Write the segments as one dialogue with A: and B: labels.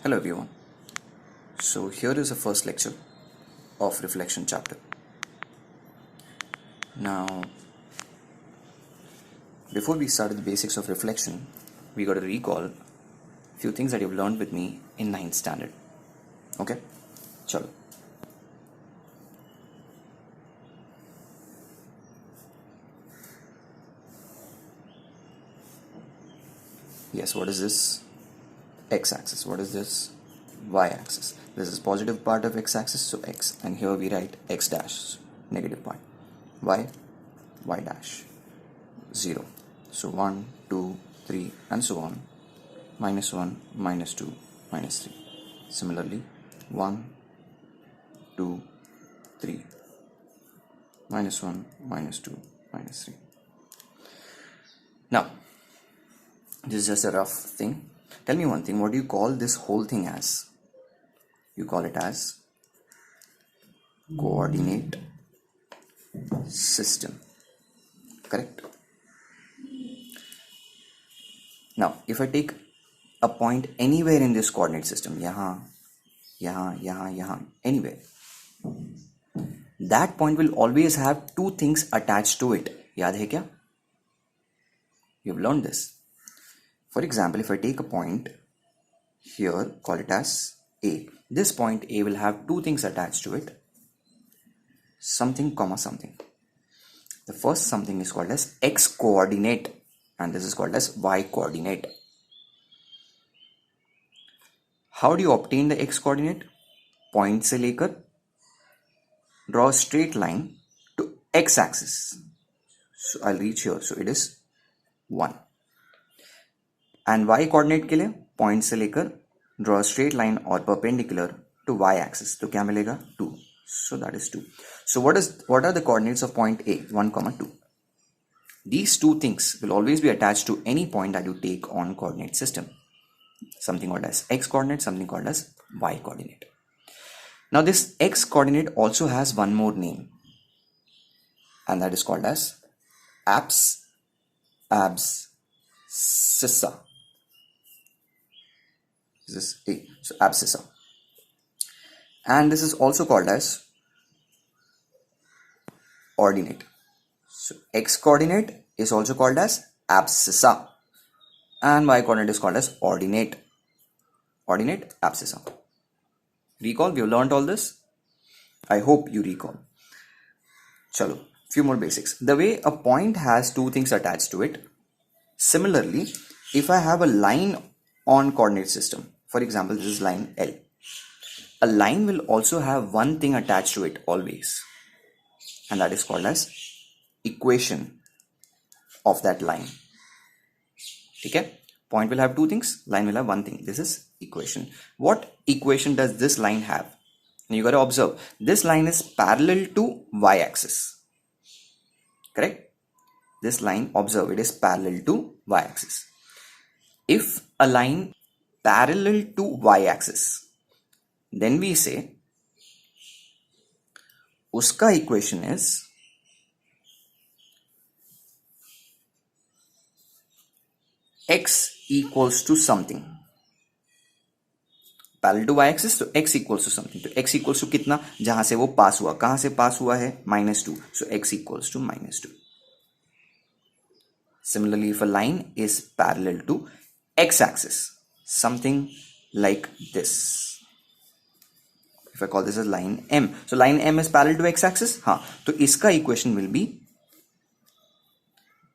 A: Hello everyone. So here is the first lecture of reflection chapter. Now, before we start the basics of reflection, we got to recall few things that you've learned with me in 9th standard. Okay? Chalo. Yes, what is this? X-axis. What is this? Y-axis. This is positive part of x-axis, so x. And here we write x dash, negative part. Y, y dash. 0. So 1, 2, 3 and so on. Minus 1, minus 2, minus 3. Similarly, 1, 2, 3. Minus 1, minus 2, minus 3. Now, this is just a rough thing. Tell me one thing, what do you call this whole thing as? You call it as coordinate system. Correct? Now, if I take a point anywhere in this coordinate system, yahan, anywhere, that point will always have two things attached to it. Yaad hai kya? You've learned this. For example, if I take a point here, call it as A. This point A will have two things attached to it. Something comma something. The first something is called as X coordinate and this is called as Y coordinate. How do you obtain the X coordinate? Point से लेकर draw a straight line to X axis. So I'll reach here. So it is 1. And Y coordinate के लिए point से लेकर draw a straight line or perpendicular to Y axis. तो क्या मिलेगा? 2. So that is 2. So what are the coordinates of point A? 1, 2. These two things will always be attached to any point that you take on coordinate system. Something called as X coordinate, something called as Y coordinate. Now this X coordinate also has one more name and that is called as abscissa. This is A. So abscissa. And this is also called as ordinate. So X coordinate is also called as abscissa and Y coordinate is called as ordinate. Ordinate, abscissa. Recall, we have learned all this. I hope you recall. Chalo, few more basics. The way a point has two things attached to it. Similarly, if I have a line on coordinate system, for example, this is line L. A line will also have one thing attached to it always. And that is called as equation of that line. Okay? Point will have two things, line will have one thing. This is equation. What equation does this line have? Now you got to observe, this line is parallel to y-axis. Correct? This line, observe, it is parallel to y-axis. If a line parallel to y-axis, then we say uska equation is x equals to something. Parallel to y-axis, तो x equals to something. तो x equals to कितना? जहां से वो पास हुआ. कहां से पास हुआ है? -2. So x equals to -2. Similarly, if a line is parallel to x-axis, something like this. If I call this as line M. So line M is parallel to x-axis. हाँ. तो इसका equation will be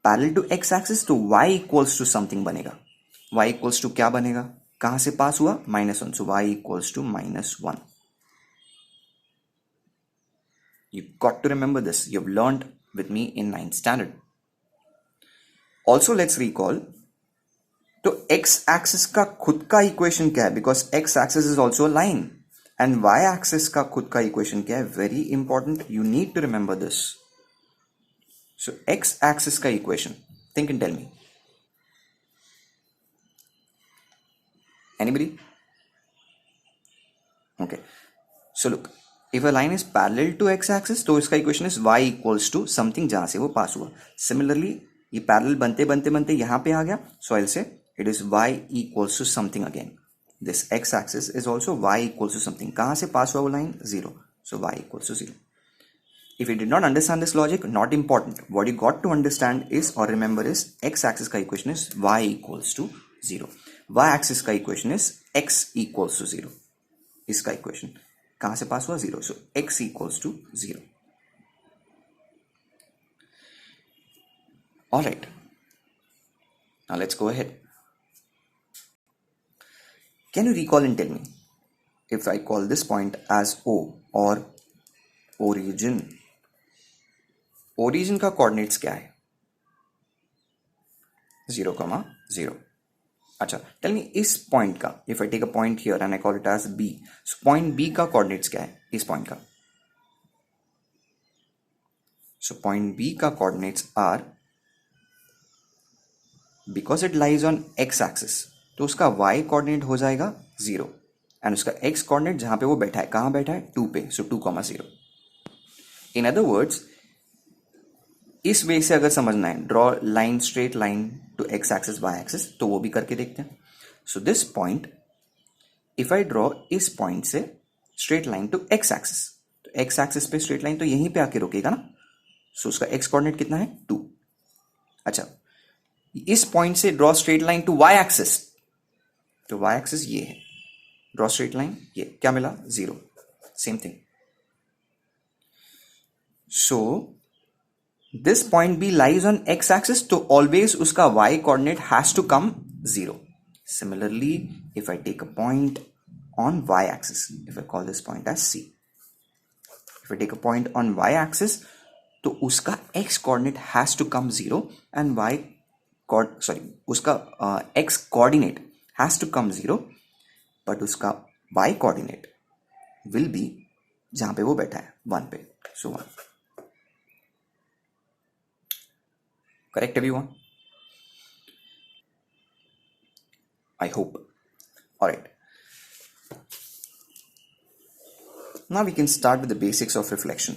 A: parallel to x-axis. तो y equals to something बनेगा. Y equals to क्या बनेगा? कहां से पास हुआ? -1. So y equals to -1. You've got to remember this. You've learned with me in 9th standard. Also, let's recall. तो x-axis का खुद का equation क्या है? Because x-axis is also a line. And y-axis का खुद का equation क्या है? Very important. You need to remember this. So x-axis का equation. Think and tell me. Anybody? Okay. So look, if a line is parallel to x-axis, तो इसका equation is y equals to something जहां से वो पास हुआ. Similarly, ये parallel बनते बनते यहाँ पे आ गया. So I'll say it is y equals to something again. this x axis is also y equals to something. कहाँ से पास हुआ वो line? 0. So y equals to 0. If you did not understand this logic, not important. What you got to understand is or remember is x axis का equation is y equals to 0. Y axis का equation is x equals to 0. इसका equation कहाँ से पास हुआ? 0. So x equals to 0. Alright. Now let's go ahead. Can you recall and tell me if I call this point as O or origin? Origin का coordinates क्या है? 0, 0. अच्छा, tell me इस point का, if I take a point here and I call it as B, so point B का coordinates क्या है? इस point का. So point B का coordinates are, because it lies on x axis, तो उसका y coordinate हो जाएगा 0 and उसका x coordinate जहां पे वो बैठा है, कहां बैठा है? 2 पे. So 2, 0. In other words, इस वे से अगर समझना है, draw line, straight line to X axis Y axis, तो वो भी करके देखते हैं. So this point, if I draw इस पॉइंट से straight line to X axis, तो एक्स एक्सिस पे स्ट्रेट लाइन तो यहीं पे आके रुकेगा ना. सो उसका एक्स कोऑर्डिनेट कितना है? 2. अच्छा, इस पॉइंट से draw straight line to Y axis, तो वाई एक्सिस ये है, ड्रॉ स्ट्रेट लाइन, ये क्या मिला? 0. Same thing. So this point B lies on x axis, तो always उसका y coordinate has to come 0. Similarly, if I take a point on y axis, if I call this point as C, if I take a point on y axis, तो उसका x coordinate has to come 0 and उसका x coordinate has to come 0, but उसका y coordinate will be जहां पे वो बैठा है 1 पे. So 1. Correct, everyone? I hope. Alright. Now we can start with the basics of reflection.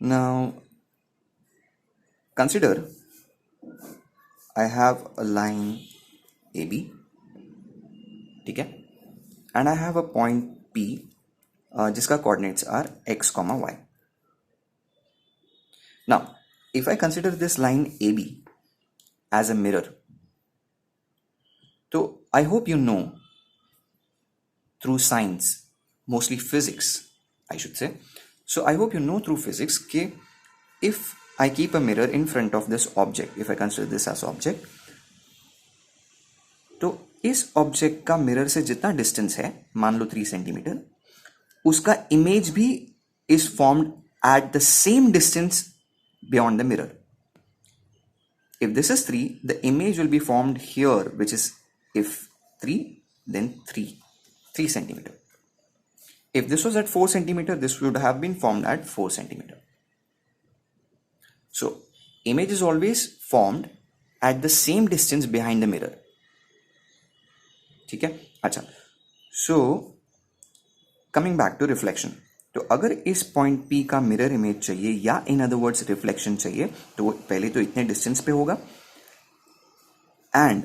A: Now, consider I have a line AB, okay? And I have a point P, जिसका coordinates are x, y. Now, if I consider this line AB as a mirror, so I hope you know through science, mostly physics, I should say. So I hope you know through physics that if I keep a mirror in front of this object, if I consider this as object, तो इस object का mirror से जितना distance है, मान लो 3 centimetre, उसका image भी is formed at the same distance beyond the mirror. If this is 3, the image will be formed here, which is, if 3, then 3 centimeter. If this was at 4 centimeter, this would have been formed at 4 centimeter. So, image is always formed at the same distance behind the mirror. ठीक है? अच्छा. So, coming back to reflection. तो अगर इस point P का mirror image चाहिए या in other words reflection चाहिए, तो वो पहले तो इतने डिस्टेंस पे होगा, एंड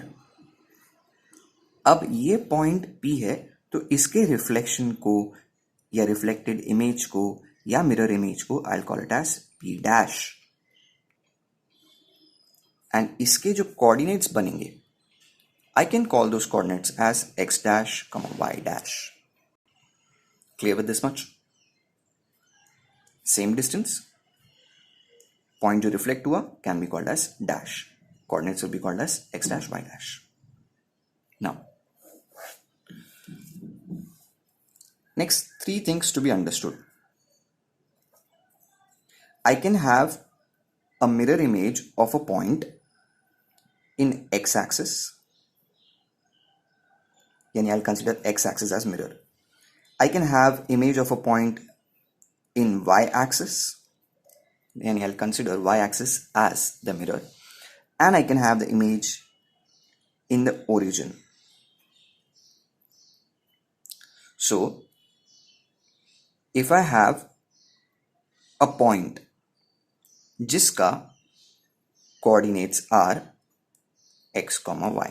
A: अब ये पॉइंट P है, तो इसके रिफ्लेक्शन को या रिफ्लेक्टेड इमेज को या मिरर इमेज को I will call it as P dash, and इसके जो कोऑर्डिनेट्स बनेंगे, I can call those coordinates as x dash, y dash. Clear with this much? Same distance, point जो reflect हुआ can be called as dash. Coordinates will be called as x dash, y dash. Now, next 3 things to be understood. I can have a mirror image of a point in x axis. Yani I'll consider x axis as mirror. I can have image of a point in y-axis, and I'll consider y-axis as the mirror, and I can have the image in the origin. So, if I have a point जिसका coordinates are x, y,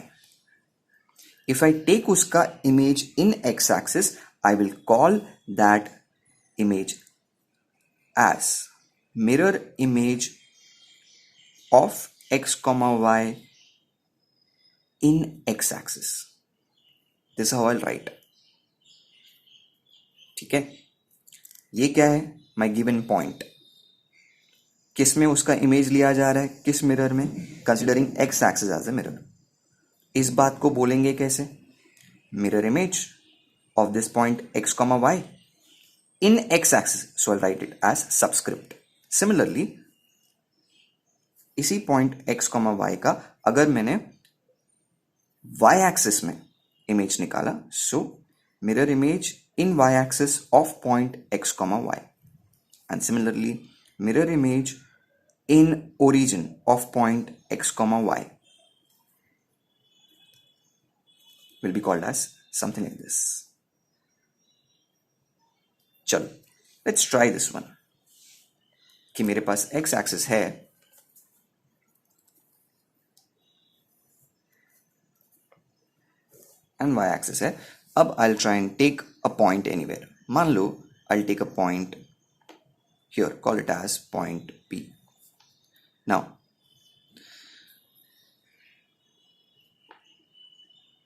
A: If I take उसका image in x axis, I will call that image as mirror image of x comma y in x axis. This is how I'll write. ठीक है, ये क्या है? My given point. किस में उसका image लिया जा रहा है? किस मिरर में? Considering X axis as a mirror. इस बात को बोलेंगे कैसे? Mirror image of this point X comma Y in X axis. So I write it as subscript. Similarly इसी पॉइंट एक्स कॉमा वाई का अगर मैंने वाई एक्सिस में इमेज निकाला, so mirror image in y-axis of point x comma y, and similarly mirror image in origin of point x comma y will be called as something like this. चलो let's try this one. कि मेरे पास x axis है and y axis है. अब I'll try and take a point anywhere. मान लो I'll take a point here, call it as point P. Now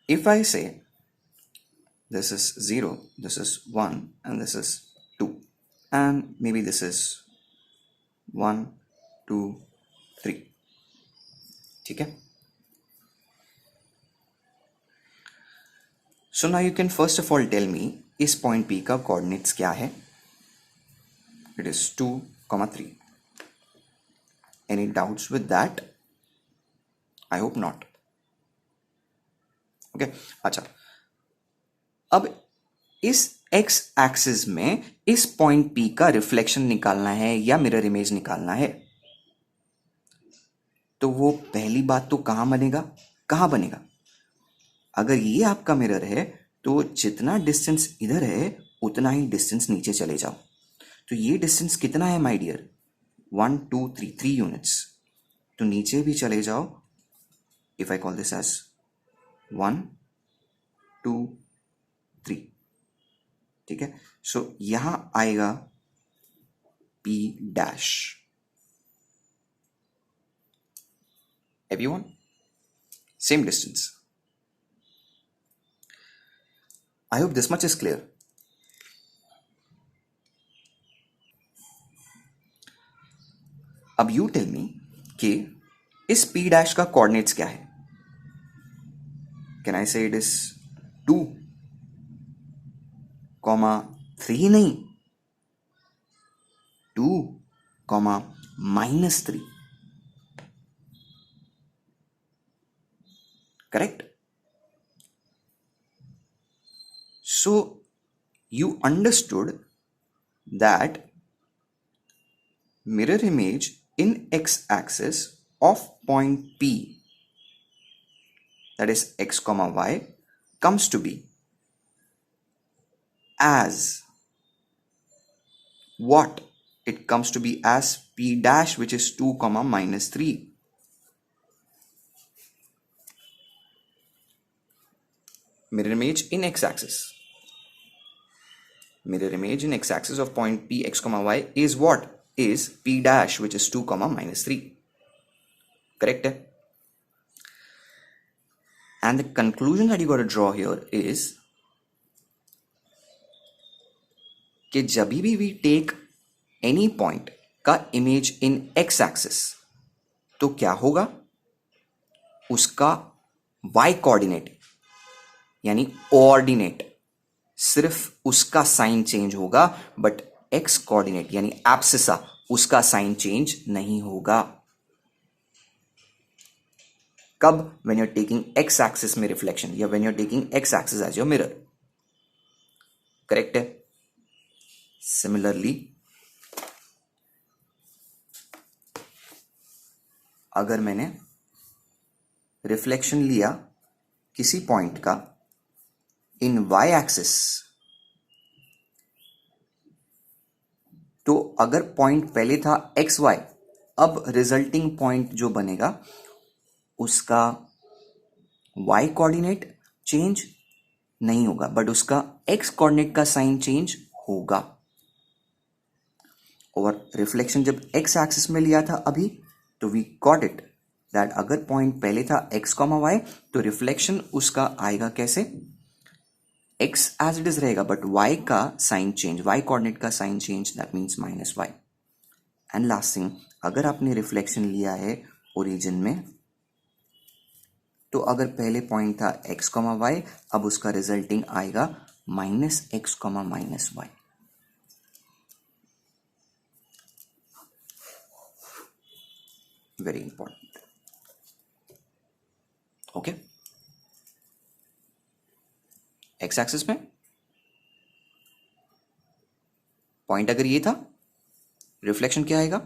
A: if I say this is 0, this is 1 and this is 2 and maybe this is 1 2 3, ठीक है. So now you can first of all tell me इस point P का coordinates क्या है? It is 2, 3. Any doubts with that? I hope not. Okay. अच्छा, अब इस x axis में इस point P का reflection निकालना है या mirror image निकालना है, तो वो पहली बात तो कहाँ बनेगा? अगर ये आपका मिरर है तो जितना डिस्टेंस इधर है उतना ही डिस्टेंस नीचे चले जाओ. तो ये डिस्टेंस कितना है माय डियर? 1 2 3 3 यूनिट्स. तो नीचे भी चले जाओ. If I call this as 1 2 3, ठीक है. सो यहां आएगा P dash. Everyone same distance. I hope this much is clear. अब you tell me कि इस P dash का coordinates क्या है? Can I say it is 2, 3 नहीं, 2, -3. Correct? So you understood that mirror image in x-axis of point P, that is x comma y, comes to be as what? It comes to be as P dash, which is 2, -3. Mirror image in x-axis. Mirror image in x-axis of point P x comma y is what? Is P dash, which is 2, -3. Correct? And the conclusion that you got to draw here is कि जब भी we take any point का image in x-axis, तो क्या होगा? उसका y coordinate यानी ordinate, सिर्फ उसका साइन चेंज होगा, बट एक्स कोऑर्डिनेट यानी एब्सिसा उसका साइन चेंज नहीं होगा. कब? When you are taking X axis में रिफ्लेक्शन या when you are taking X axis as your mirror. Correct है? सिमिलरली अगर मैंने रिफ्लेक्शन लिया किसी पॉइंट का इन y एक्सिस, तो अगर पॉइंट पहले था एक्स वाई, अब रिजल्टिंग पॉइंट जो बनेगा उसका y कोऑर्डिनेट चेंज नहीं होगा, बट उसका एक्स कोऑर्डिनेट का साइन चेंज होगा। और रिफ्लेक्शन जब एक्स एक्सिस में लिया था अभी, तो वी गॉट इट दैट अगर पॉइंट पहले था एक्स कॉमा वाई, तो रिफ्लेक्शन उसका आएगा कैसे, एक्स एज इट इज रहेगा, बट वाई का साइन चेंज, वाई कोऑर्डिनेट का sign change, that means minus Y. And last thing, अगर आपने रिफ्लेक्शन लिया है ओरिजिन में, तो अगर पहले पॉइंट था एक्स कॉमा वाई, अब उसका रिजल्टिंग आएगा minus X comma minus Y. Very important. Okay, X axis में पॉइंट अगर ये था, रिफ्लेक्शन क्या आएगा,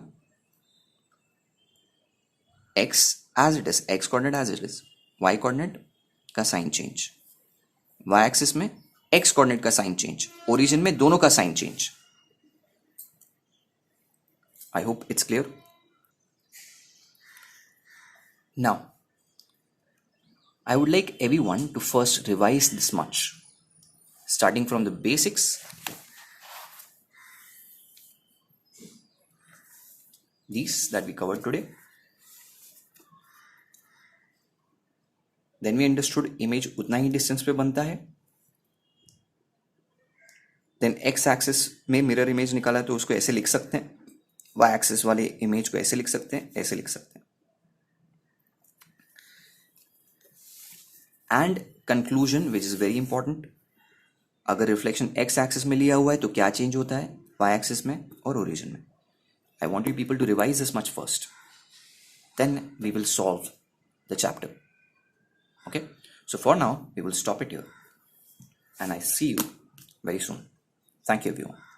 A: X as it is, X coordinate as it is, Y coordinate का साइन चेंज, वाई एक्सिस में एक्स कोऑर्डिनेट का साइन चेंज, ओरिजिन में दोनों का sign change. I hope it's clear. Now I would like everyone to first revise this much, starting from the basics, these that we covered today. Then we understood image उतना ही distance पे बनता है. Then x axis में mirror image निकाला तो उसको ऐसे लिख सकते हैं, y axis वाले image को ऐसे लिख सकते हैं, ऐसे लिख सकते हैं. And conclusion, which is very important, अगर रिफ्लेक्शन x एक्सिस में लिया हुआ है तो क्या चेंज होता है y एक्सिस में और ओरिजिन में. I want you people to revise this much first. Then we will solve the chapter. Okay? So for now, we will stop it here. And I see you very soon. Thank you, everyone.